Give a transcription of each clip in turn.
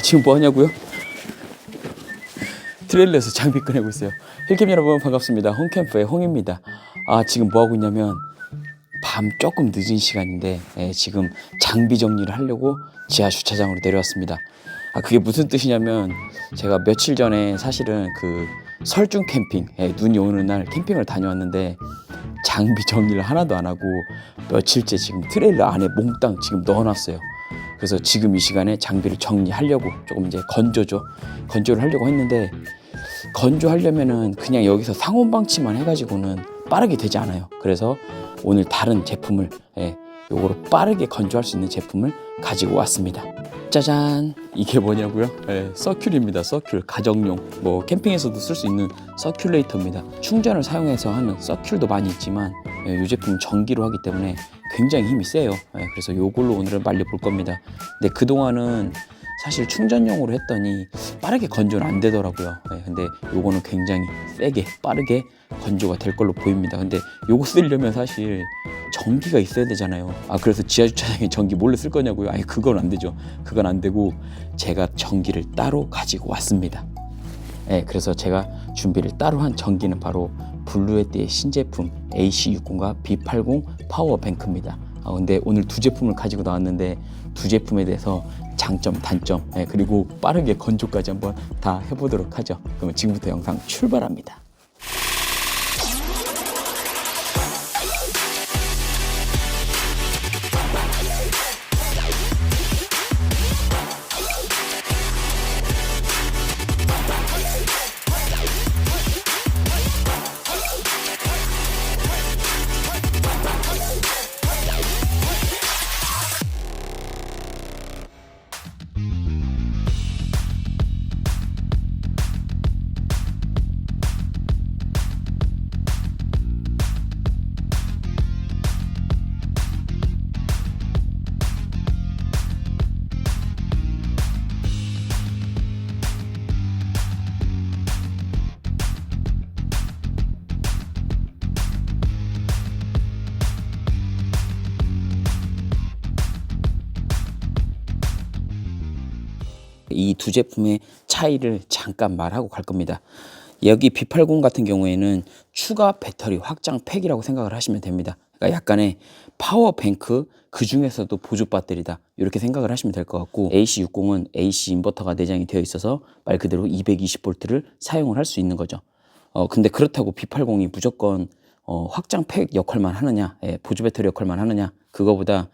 지금 뭐 하냐고요? 트레일러에서 장비 꺼내고 있어요. 힐캠 여러분 반갑습니다. 홈캠프의 홍입니다. 지금 뭐 하고 있냐면 밤 조금 늦은 시간인데 지금 장비 정리를 하려고 지하 주차장으로 내려왔습니다. 그게 무슨 뜻이냐면 제가 며칠 전에 사실은 그 설중 캠핑, 눈이 오는 날 캠핑을 다녀왔는데 장비 정리를 하나도 안 하고 며칠째 지금 트레일러 안에 몽땅 지금 넣어놨어요. 그래서 지금 이 시간에 장비를 정리하려고 조금 이제 건조를 하려고 했는데, 건조하려면은 그냥 여기서 상온 방치만 해가지고는 빠르게 되지 않아요. 그래서 오늘 다른 제품을, 요거로 빠르게 건조할 수 있는 제품을 가지고 왔습니다. 짜잔! 이게 뭐냐고요? 서큘입니다. 서큘. 가정용, 뭐 캠핑에서도 쓸 수 있는 서큘레이터입니다. 충전을 사용해서 하는 서큘도 많이 있지만 이 제품은 전기로 하기 때문에 굉장히 힘이 세요. 그래서 요걸로 오늘은 말려볼 겁니다. 근데 그동안은 사실 충전용으로 했더니 빠르게 건조는 안 되더라고요. 근데 요거는 굉장히 세게 빠르게 건조가 될 걸로 보입니다. 근데 요거 쓰려면 사실 전기가 있어야 되잖아요. 그래서 지하주차장에 전기 몰래 쓸 거냐고요? 그건 안 되죠. 그건 안 되고 제가 전기를 따로 가지고 왔습니다. 그래서 제가 준비를 따로 한 전기는 바로 블루에티의 신제품 AC60과 B80 파워뱅크입니다. 근데 오늘 두 제품을 가지고 나왔는데 두 제품에 대해서 장점, 단점, 그리고 빠르게 건조까지 한번 다 해보도록 하죠. 그러면 지금부터 영상 출발합니다. 이 두 제품의 차이를 잠깐 말하고 갈 겁니다. 여기 B80 같은 경우에는 추가 배터리 확장 팩이라고 생각을 하시면 됩니다. 그러니까 약간의 파워뱅크, 그 중에서도 보조 배터리다, 이렇게 생각을 하시면 될 것 같고, AC60은 AC 인버터가 내장이 되어 있어서 말 그대로 220V를 사용을 할 수 있는 거죠. 근데 그렇다고 B80이 무조건 확장 팩 역할만 하느냐, 보조 배터리 역할만 하느냐, 그거보다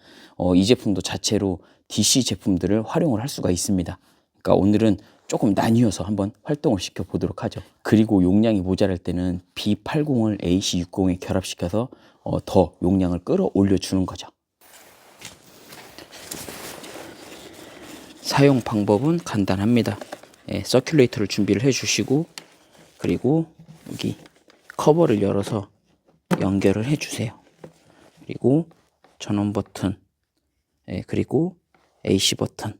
이 제품도 자체로 DC 제품들을 활용을 할 수가 있습니다. 그러니까 오늘은 조금 나뉘어서 한번 활동을 시켜 보도록 하죠. 그리고 용량이 모자랄 때는 B80을 AC60에 결합시켜서 더 용량을 끌어올려 주는 거죠. 사용 방법은 간단합니다. 서큘레이터를 준비를 해 주시고, 그리고 여기 커버를 열어서 연결을 해 주세요. 그리고 전원 버튼, 그리고 AC 버튼,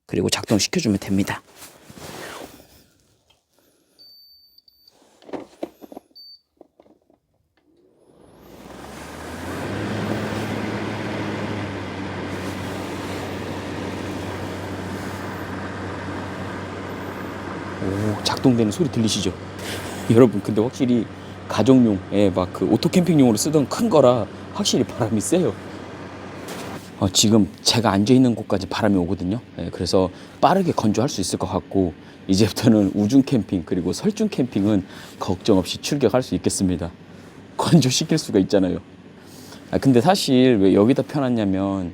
그리고 작동시켜주면 됩니다. 작동되는 소리 들리시죠? 여러분, 근데 확실히 가정용, 막 그 오토 캠핑용으로 쓰던 큰 거라 확실히 바람이 세요. 지금 제가 앉아있는 곳까지 바람이 오거든요. 그래서 빠르게 건조할 수 있을 것 같고, 이제부터는 우중 캠핑 그리고 설중 캠핑은 걱정 없이 출격할 수 있겠습니다. 건조시킬 수가 있잖아요. 근데 사실 왜 여기다 펴놨냐면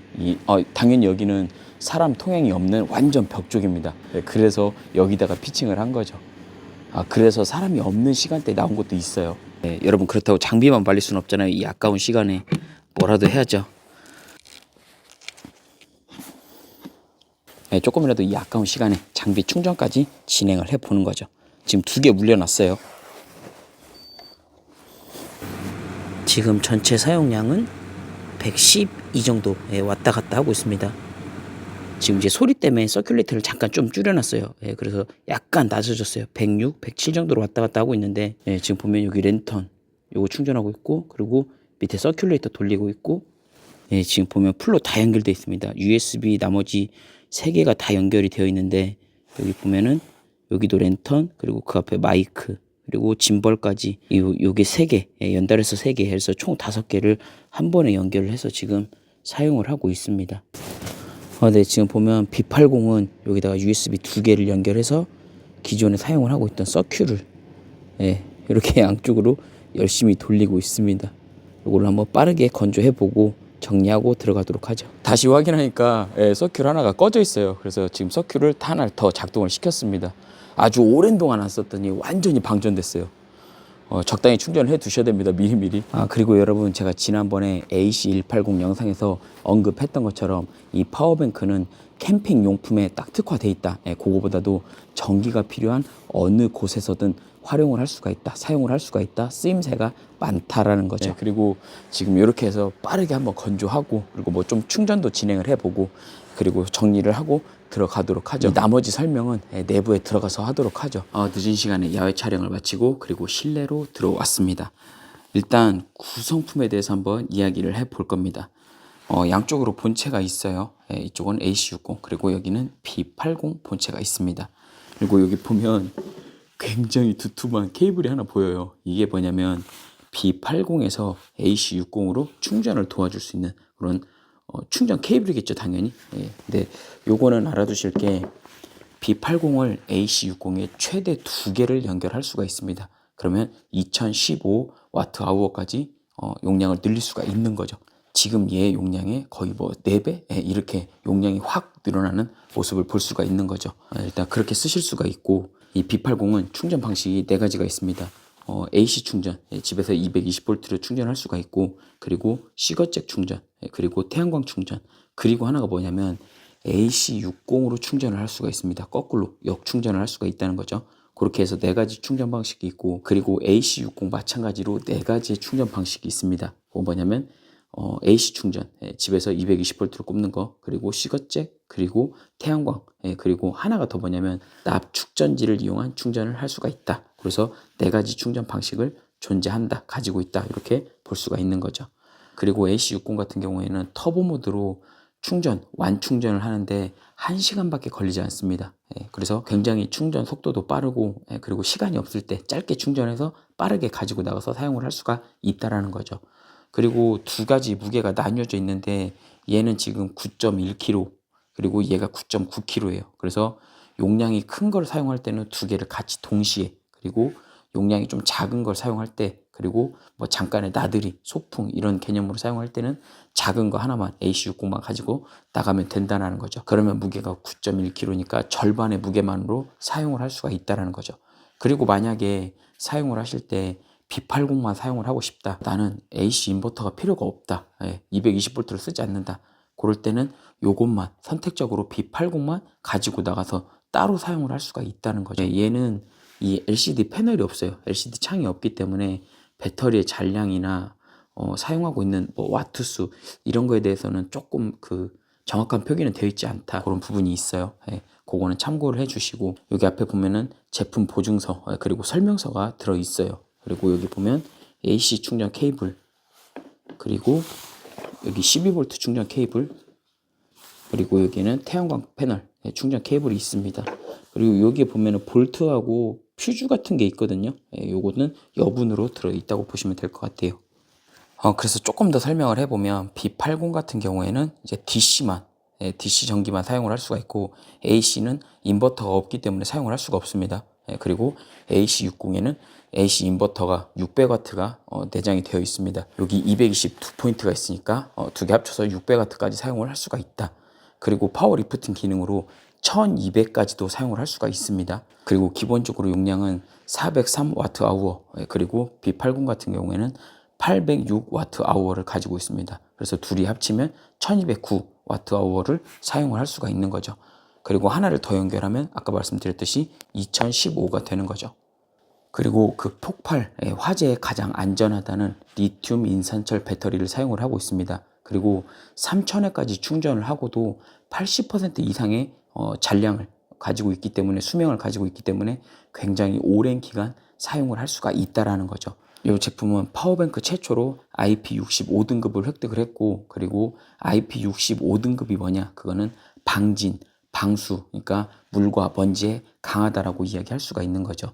당연히 여기는 사람 통행이 없는 완전 벽 쪽입니다. 그래서 여기다가 피칭을 한 거죠. 그래서 사람이 없는 시간대에 나온 것도 있어요. 여러분, 그렇다고 장비만 말릴 수는 없잖아요. 이 아까운 시간에 뭐라도 해야죠. 조금이라도 이 아까운 시간에 장비 충전까지 진행을 해보는 거죠. 지금 2개 물려놨어요. 지금 전체 사용량은 112 정도에 왔다 갔다 하고 있습니다. 지금 이제 소리 때문에 서큘레이터를 잠깐 좀 줄여놨어요. 그래서 약간 낮아졌어요. 106, 107 정도로 왔다 갔다 하고 있는데, 지금 보면 여기 랜턴 요거 충전하고 있고, 그리고 밑에 서큘레이터 돌리고 있고, 지금 보면 풀로 다 연결되어 있습니다. USB 나머지 3개가 다 연결이 되어 있는데, 여기 보면은 여기도 랜턴, 그리고 그 앞에 마이크, 그리고 짐벌까지 요게 3개, 연달아서 3개 해서 총 5개를 한 번에 연결을 해서 지금 사용을 하고 있습니다. 네, 지금 보면 B80은 여기다가 USB 2개를 연결해서 기존에 사용을 하고 있던 서큐를 이렇게 양쪽으로 열심히 돌리고 있습니다. 이걸 한번 빠르게 건조해보고 정리하고 들어가도록 하죠. 다시 확인하니까 서큐 하나가 꺼져 있어요. 그래서 지금 서큐를 하나를 더 작동을 시켰습니다. 아주 오랜 동안 안 썼더니 완전히 방전됐어요. 적당히 충전을 해 두셔야 됩니다. 미리미리. 그리고 여러분, 제가 지난번에 AC180 영상에서 언급했던 것처럼 이 파워뱅크는 캠핑 용품에 딱 특화돼 있다. 그거보다도 전기가 필요한 어느 곳에서든 활용을 할 수가 있다, 사용을 할 수가 있다, 쓰임새가 많다라는 거죠. 그리고 지금 이렇게 해서 빠르게 한번 건조하고, 그리고 뭐 좀 충전도 진행을 해보고, 그리고 정리를 하고 들어가도록 하죠. 나머지 설명은 내부에 들어가서 하도록 하죠. 늦은 시간에 야외 촬영을 마치고 그리고 실내로 들어왔습니다. 일단 구성품에 대해서 한번 이야기를 해볼 겁니다. 양쪽으로 본체가 있어요. 이쪽은 AC60, 그리고 여기는 B80 본체가 있습니다. 그리고 여기 보면 굉장히 두툼한 케이블이 하나 보여요. 이게 뭐냐면 B80에서 AC60으로 충전을 도와줄 수 있는 그런 충전 케이블이겠죠, 당연히. 근데 요거는 알아두실 게 B80을 AC60에 최대 2개를 연결할 수가 있습니다. 그러면 2015Wh까지 용량을 늘릴 수가 있는 거죠. 지금 얘 용량의 거의 뭐 4배? 이렇게 용량이 확 늘어나는 모습을 볼 수가 있는 거죠. 일단 그렇게 쓰실 수가 있고, 이 B80은 충전 방식이 4가지가 있습니다. AC 충전, 집에서 220V로 충전할 수가 있고, 그리고 시거잭 충전, 그리고 태양광 충전, 그리고 하나가 뭐냐면 AC60으로 충전을 할 수가 있습니다. 거꾸로 역충전을 할 수가 있다는 거죠. 그렇게 해서 4가지 충전 방식이 있고, 그리고 AC60 마찬가지로 4가지의 충전 방식이 있습니다. 그건 뭐냐면 AC 충전, 집에서 220V로 꼽는 거, 그리고 시거잭, 그리고 태양광, 그리고 하나가 더 뭐냐면 납축전지를 이용한 충전을 할 수가 있다. 그래서 4가지 충전 방식을 존재한다, 가지고 있다, 이렇게 볼 수가 있는 거죠. 그리고 AC60 같은 경우에는 터보 모드로 완충전을 하는데 1시간밖에 걸리지 않습니다. 그래서 굉장히 충전 속도도 빠르고, 그리고 시간이 없을 때 짧게 충전해서 빠르게 가지고 나가서 사용을 할 수가 있다라는 거죠. 그리고 2가지 무게가 나뉘어져 있는데, 얘는 지금 9.1kg, 그리고 얘가 9.9kg예요. 그래서 용량이 큰 걸 사용할 때는 2개를 같이 동시에, 그리고 용량이 좀 작은 걸 사용할 때, 그리고 뭐 잠깐의 나들이, 소풍 이런 개념으로 사용할 때는 작은 거 하나만 AC60만 가지고 나가면 된다는 거죠. 그러면 무게가 9.1kg니까 절반의 무게만으로 사용을 할 수가 있다는 거죠. 그리고 만약에 사용을 하실 때 B80만 사용을 하고 싶다, 나는 AC 인버터가 필요가 없다, 220V를 쓰지 않는다, 그럴 때는 요것만 선택적으로 B80만 가지고 나가서 따로 사용을 할 수가 있다는 거죠. 얘는 이 LCD 패널이 없어요. LCD 창이 없기 때문에 배터리의 잔량이나 사용하고 있는 뭐 와트수 이런 거에 대해서는 조금 그 정확한 표기는 되어 있지 않다, 그런 부분이 있어요. 그거는 참고를 해주시고, 여기 앞에 보면은 제품 보증서, 그리고 설명서가 들어 있어요. 그리고 여기 보면 AC 충전 케이블, 그리고 여기 12V 충전 케이블, 그리고 여기는 태양광 패널 충전 케이블이 있습니다. 그리고 여기에 보면은 볼트하고 퓨즈 같은 게 있거든요. 요거는 여분으로 들어있다고 보시면 될 것 같아요. 그래서 조금 더 설명을 해보면, B80 같은 경우에는 이제 DC만, DC 전기만 사용을 할 수가 있고, AC는 인버터가 없기 때문에 사용을 할 수가 없습니다. 그리고 AC60에는 AC 인버터가 600W가 내장이 되어 있습니다. 여기 222포인트가 있으니까 2개 합쳐서 600W까지 사용을 할 수가 있다. 그리고 파워 리프팅 기능으로 1200까지도 사용을 할 수가 있습니다. 그리고 기본적으로 용량은 403Wh, 그리고 B80 같은 경우에는 806Wh를 가지고 있습니다. 그래서 둘이 합치면 1209Wh를 사용을 할 수가 있는 거죠. 그리고 하나를 더 연결하면 아까 말씀드렸듯이 2015가 되는 거죠. 그리고 그 폭발, 화재에 가장 안전하다는 리튬 인산철 배터리를 사용을 하고 있습니다. 그리고 3000회까지 충전을 하고도 80% 이상의 잔량을 가지고 있기 때문에, 수명을 가지고 있기 때문에 굉장히 오랜 기간 사용을 할 수가 있다라는 거죠. 이 제품은 파워뱅크 최초로 IP65등급을 획득을 했고, 그리고 IP65등급이 뭐냐, 그거는 방진, 방수, 그러니까 물과 먼지에 강하다라고 이야기할 수가 있는 거죠.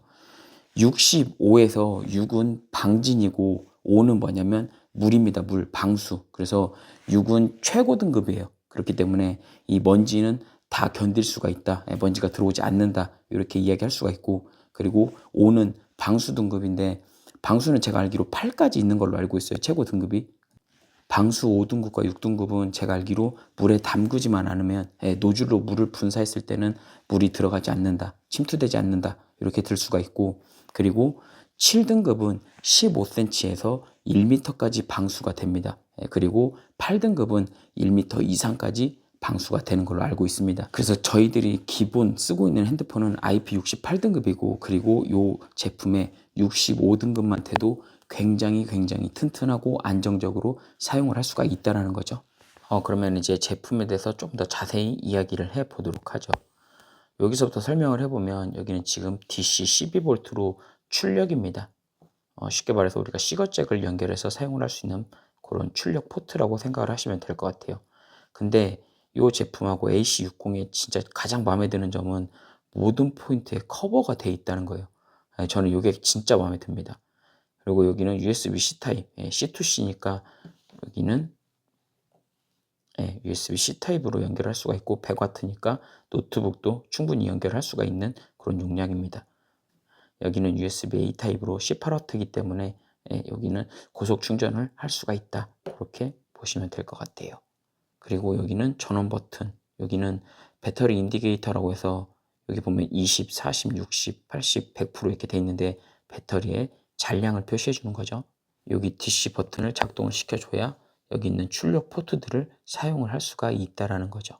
65에서 6은 방진이고 5는 뭐냐면 물입니다. 물, 방수. 그래서 6은 최고 등급이에요. 그렇기 때문에 이 먼지는 다 견딜 수가 있다. 먼지가 들어오지 않는다. 이렇게 이야기할 수가 있고, 그리고 5는 방수 등급인데 방수는 제가 알기로 8까지 있는 걸로 알고 있어요. 최고 등급이. 방수 5등급과 6등급은 제가 알기로 물에 담그지만 않으면 노즐로 물을 분사했을 때는 물이 들어가지 않는다. 침투되지 않는다. 이렇게 들 수가 있고, 그리고 7등급은 15cm에서 1m까지 방수가 됩니다. 그리고 8등급은 1m 이상까지 방수가 되는 걸로 알고 있습니다. 그래서 저희들이 기본 쓰고 있는 핸드폰은 IP68등급이고, 그리고 이 제품의 65등급만 돼도 굉장히 튼튼하고 안정적으로 사용을 할 수가 있다는 거죠. 그러면 이제 제품에 대해서 좀 더 자세히 이야기를 해 보도록 하죠. 여기서부터 설명을 해보면 여기는 지금 DC 12V로 출력입니다. 쉽게 말해서 우리가 시거잭을 연결해서 사용을 할 수 있는 그런 출력 포트라고 생각을 하시면 될 것 같아요. 근데 이 제품하고 AC60의 진짜 가장 마음에 드는 점은 모든 포인트에 커버가 돼 있다는 거예요. 저는 이게 진짜 마음에 듭니다. 그리고 여기는 USB-C 타입, C2C니까 여기는 USB-C 타입으로 연결할 수가 있고 100W니까 노트북도 충분히 연결할 수가 있는 그런 용량입니다. 여기는 USB-A 타입으로 18W이기 때문에 여기는 고속 충전을 할 수가 있다. 그렇게 보시면 될 것 같아요. 그리고 여기는 전원 버튼, 여기는 배터리 인디게이터라고 해서 여기 보면 20, 40, 60, 80, 100% 이렇게 돼 있는데 배터리의 잔량을 표시해 주는 거죠. 여기 DC 버튼을 작동을 시켜줘야 여기 있는 출력 포트들을 사용을 할 수가 있다라는 거죠.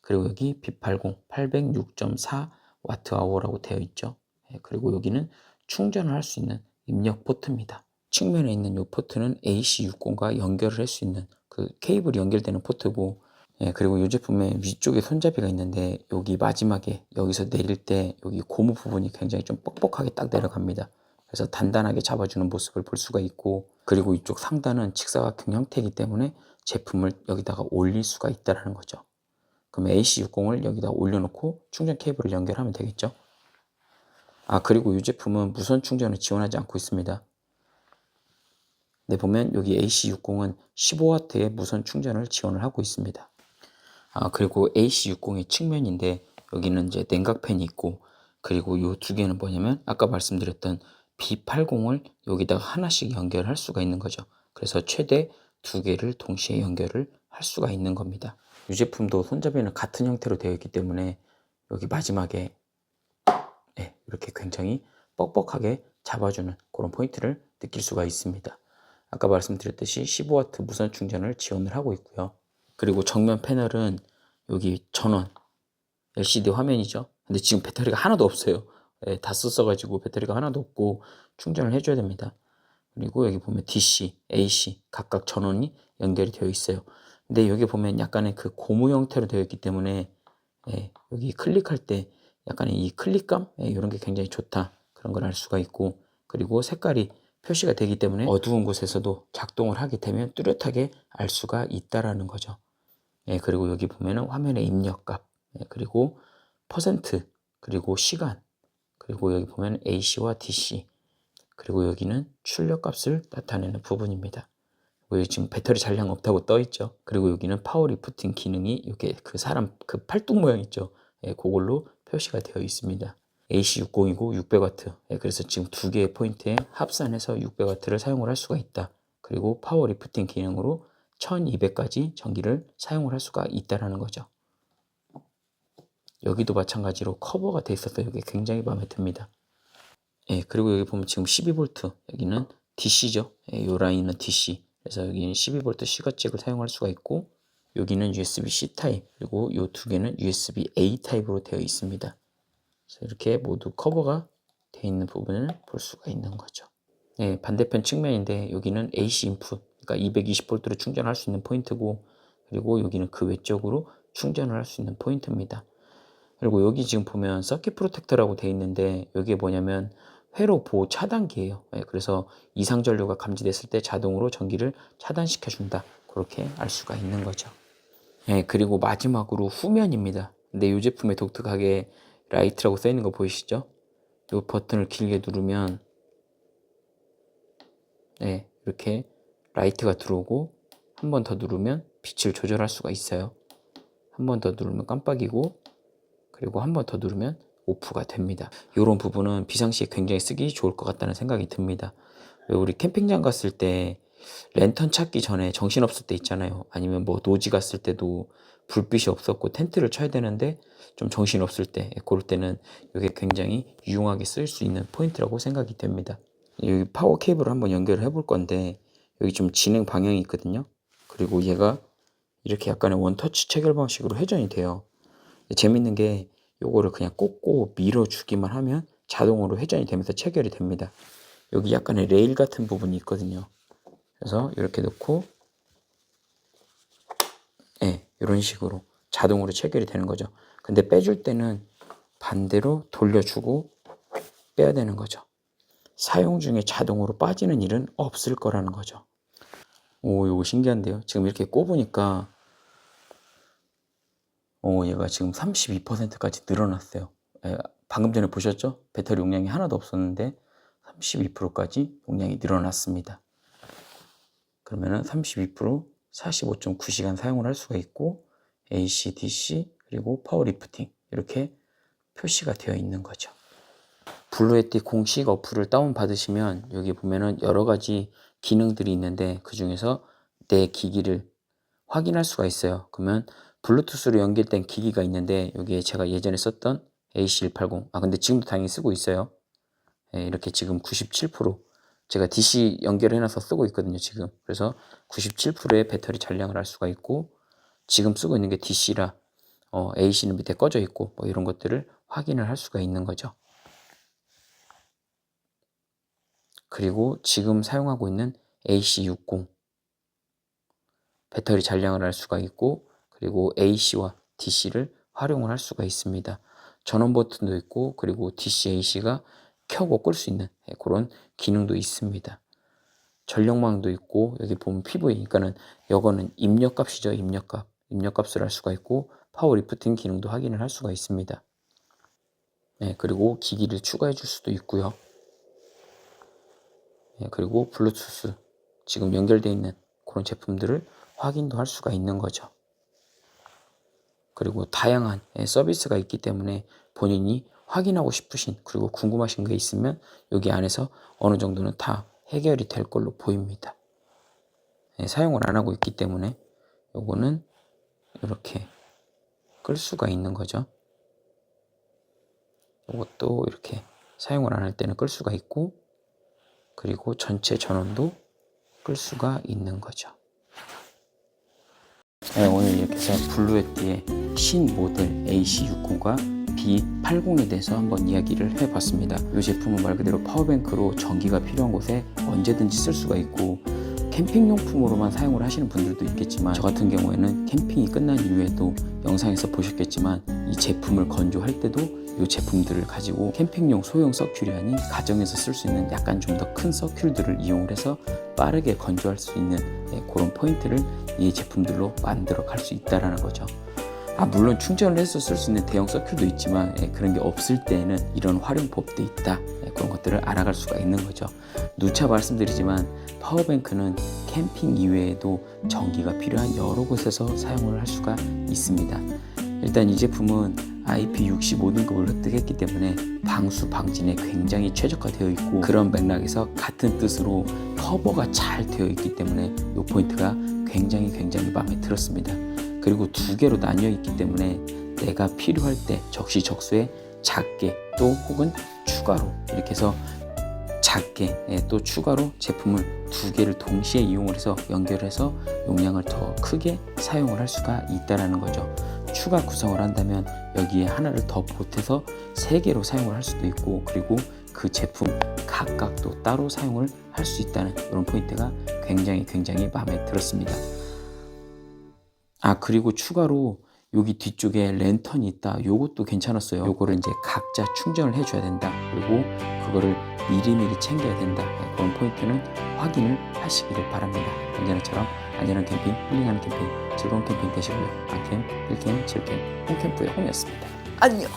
그리고 여기 B80 806.4Wh라고 되어 있죠. 그리고 여기는 충전을 할 수 있는 입력 포트입니다. 측면에 있는 이 포트는 AC60과 연결을 할 수 있는 그 케이블이 연결되는 포트고, 그리고 이 제품에 위쪽에 손잡이가 있는데 여기 마지막에 여기서 내릴 때 여기 고무 부분이 굉장히 좀 뻑뻑하게 딱 내려갑니다. 그래서 단단하게 잡아주는 모습을 볼 수가 있고, 그리고 이쪽 상단은 직사각형 형태이기 때문에 제품을 여기다가 올릴 수가 있다는 거죠. 그럼 AC60을 여기다 올려놓고 충전 케이블을 연결하면 되겠죠. 그리고 이 제품은 무선 충전을 지원하지 않고 있습니다. 네, 보면 여기 AC60은 15W의 무선 충전을 지원을 하고 있습니다. 그리고 AC60의 측면인데 여기는 이제 냉각팬이 있고, 그리고 이 두 개는 뭐냐면 아까 말씀드렸던 B80을 여기다가 하나씩 연결할 수가 있는 거죠. 그래서 최대 두 개를 동시에 연결을 할 수가 있는 겁니다. 이 제품도 손잡이는 같은 형태로 되어 있기 때문에 여기 마지막에 이렇게 굉장히 뻑뻑하게 잡아주는 그런 포인트를 느낄 수가 있습니다. 아까 말씀드렸듯이 15W 무선 충전을 지원을 하고 있고요. 그리고 정면 패널은 여기 전원 LCD 화면이죠. 근데 지금 배터리가 하나도 없어요. 다 썼어가지고 배터리가 하나도 없고 충전을 해줘야 됩니다. 그리고 여기 보면 DC, AC 각각 전원이 연결이 되어 있어요. 근데 여기 보면 약간의 그 고무 형태로 되어 있기 때문에 여기 클릭할 때 약간의 이 클릭감 이런 게 굉장히 좋다, 그런 걸 알 수가 있고, 그리고 색깔이 표시가 되기 때문에 어두운 곳에서도 작동을 하게 되면 뚜렷하게 알 수가 있다라는 거죠. 그리고 여기 보면은 화면의 입력값, 그리고 퍼센트, 그리고 시간, 그리고 여기 보면 AC와 DC, 그리고 여기는 출력값을 나타내는 부분입니다. 여기 지금 배터리 잔량 없다고 떠 있죠. 그리고 여기는 파워 리프팅 기능이 이렇게 그 사람 그 팔뚝 모양 있죠. 그걸로 표시가 되어 있습니다. AC60이고 600W. 그래서 지금 두 개의 포인트에 합산해서 600W를 사용을 할 수가 있다. 그리고 파워 리프팅 기능으로 1200까지 전기를 사용을 할 수가 있다라는 거죠. 여기도 마찬가지로 커버가 돼 있어서 이게 굉장히 마음에 듭니다. 그리고 여기 보면 지금 12V, 여기는 DC죠. 이 라인은 DC. 그래서 여기는 12V 시거잭을 사용할 수가 있고, 여기는 USB-C 타입, 그리고 이 두 개는 USB-A 타입으로 되어 있습니다. 그래서 이렇게 모두 커버가 되어 있는 부분을 볼 수가 있는 거죠. 반대편 측면인데 여기는 AC 인풋, 그러니까 220V로 충전할 수 있는 포인트고, 그리고 여기는 그 외적으로 충전을 할 수 있는 포인트입니다. 그리고 여기 지금 보면 서킷 프로텍터라고 되어 있는데 여기에 뭐냐면 회로 보호 차단기예요. 그래서 이상 전류가 감지됐을 때 자동으로 전기를 차단시켜 준다, 그렇게 알 수가 있는 거죠. 그리고 마지막으로 후면입니다. 근데 이 제품의 독특하게 라이트라고 써 있는 거 보이시죠? 이 버튼을 길게 누르면 네, 이렇게 라이트가 들어오고 한 번 더 누르면 빛을 조절할 수가 있어요. 한 번 더 누르면 깜빡이고 그리고 한 번 더 누르면 오프가 됩니다. 이런 부분은 비상시에 굉장히 쓰기 좋을 것 같다는 생각이 듭니다. 우리 캠핑장 갔을 때 랜턴 찾기 전에 정신없을 때 있잖아요. 아니면 뭐 노지 갔을 때도 불빛이 없었고 텐트를 쳐야 되는데 좀 정신없을 때, 그럴 때는 이게 굉장히 유용하게 쓸 수 있는 포인트라고 생각이 됩니다. 여기 파워 케이블을 한번 연결을 해볼 건데 여기 좀 진행 방향이 있거든요. 그리고 얘가 이렇게 약간의 원터치 체결 방식으로 회전이 돼요. 재밌는 게 요거를 그냥 꽂고 밀어주기만 하면 자동으로 회전이 되면서 체결이 됩니다. 여기 약간의 레일 같은 부분이 있거든요. 그래서 이렇게 넣고 네, 이런 식으로 자동으로 체결이 되는 거죠. 근데 빼줄 때는 반대로 돌려주고 빼야 되는 거죠. 사용 중에 자동으로 빠지는 일은 없을 거라는 거죠. 오, 이거 신기한데요. 지금 이렇게 꼽으니까 얘가 지금 32%까지 늘어났어요. 방금 전에 보셨죠? 배터리 용량이 하나도 없었는데 32%까지 용량이 늘어났습니다. 그러면은 32% 45.9시간 사용을 할 수가 있고 AC, DC 그리고 파워 리프팅 이렇게 표시가 되어 있는 거죠. 블루에티 공식 어플을 다운 받으시면 여기 보면은 여러 가지 기능들이 있는데 그 중에서 내 기기를 확인할 수가 있어요. 그러면 블루투스로 연결된 기기가 있는데 여기에 제가 예전에 썼던 AC180 근데 지금도 당연히 쓰고 있어요. 이렇게 지금 97% 제가 DC 연결해 놔서 쓰고 있거든요 지금. 그래서 97%의 배터리 잔량을 할 수가 있고 지금 쓰고 있는 게 DC라 AC는 밑에 꺼져 있고 뭐 이런 것들을 확인을 할 수가 있는 거죠. 그리고 지금 사용하고 있는 AC60 배터리 잔량을 할 수가 있고 그리고 AC와 DC를 활용을 할 수가 있습니다. 전원 버튼도 있고 그리고 DC AC가 켜고 끌 수 있는 그런 기능도 있습니다. 전력망도 있고 여기 보면 PV 그러니까는 이거는 입력값이죠. 입력값을 할 수가 있고 파워 리프팅 기능도 확인을 할 수가 있습니다. 그리고 기기를 추가해 줄 수도 있고요. 그리고 블루투스 지금 연결되어 있는 그런 제품들을 확인도 할 수가 있는 거죠. 그리고 다양한 서비스가 있기 때문에 본인이 확인하고 싶으신 그리고 궁금하신 게 있으면 여기 안에서 어느 정도는 다 해결이 될 걸로 보입니다. 사용을 안 하고 있기 때문에 요거는 이렇게 끌 수가 있는 거죠. 이것도 이렇게 사용을 안 할 때는 끌 수가 있고 그리고 전체 전원도 끌 수가 있는 거죠. 오늘 이렇게 해서 블루에티의 신 모델 AC60과 B80에 대해서 한번 이야기를 해봤습니다. 이 제품은 말 그대로 파워뱅크로 전기가 필요한 곳에 언제든지 쓸 수가 있고 캠핑용품으로만 사용을 하시는 분들도 있겠지만 저 같은 경우에는 캠핑이 끝난 이후에도 영상에서 보셨겠지만 이 제품을 건조할 때도 이 제품들을 가지고 캠핑용 소형 서큘이 아닌 가정에서 쓸 수 있는 약간 좀 더 큰 서큘들을 이용을 해서 빠르게 건조할 수 있는 그런 포인트를 이 제품들로 만들어 갈 수 있다는 거죠. 물론 충전을 해서 쓸 수 있는 대형 서큘도 있지만 그런 게 없을 때는 이런 활용법도 있다. 그런 것들을 알아갈 수가 있는 거죠. 누차 말씀드리지만 파워뱅크는 캠핑 이외에도 전기가 필요한 여러 곳에서 사용을 할 수가 있습니다. 일단 이 제품은 IP65 등급을 획득했기 때문에 방수 방진에 굉장히 최적화되어 있고 그런 맥락에서 같은 뜻으로 커버가 잘 되어 있기 때문에 이 포인트가 굉장히 마음에 들었습니다. 그리고 두 개로 나뉘어 있기 때문에 내가 필요할 때 적시적소에 작게 또 혹은 추가로 이렇게 해서 작게 또 추가로 제품을 두 개를 동시에 이용을 해서 연결해서 용량을 더 크게 사용을 할 수가 있다는 거죠. 추가 구성을 한다면 여기에 하나를 더 보태서 세 개로 사용을 할 수도 있고 그리고 그 제품 각각 또 따로 사용을 할 수 있다는 이런 포인트가 굉장히 마음에 들었습니다. 그리고 추가로 여기 뒤쪽에 랜턴이 있다. 요것도 괜찮았어요. 요거를 이제 각자 충전을 해줘야 된다. 그리고 그거를 미리미리 챙겨야 된다. 그런 포인트는 확인을 하시기를 바랍니다. 언제나처럼 안전한 캠핑, 힐링하는 캠핑, 즐거운 캠핑 되시고요. 안캠, 힐캠, 질캠, 홈캠프의 홈이었습니다. 안녕.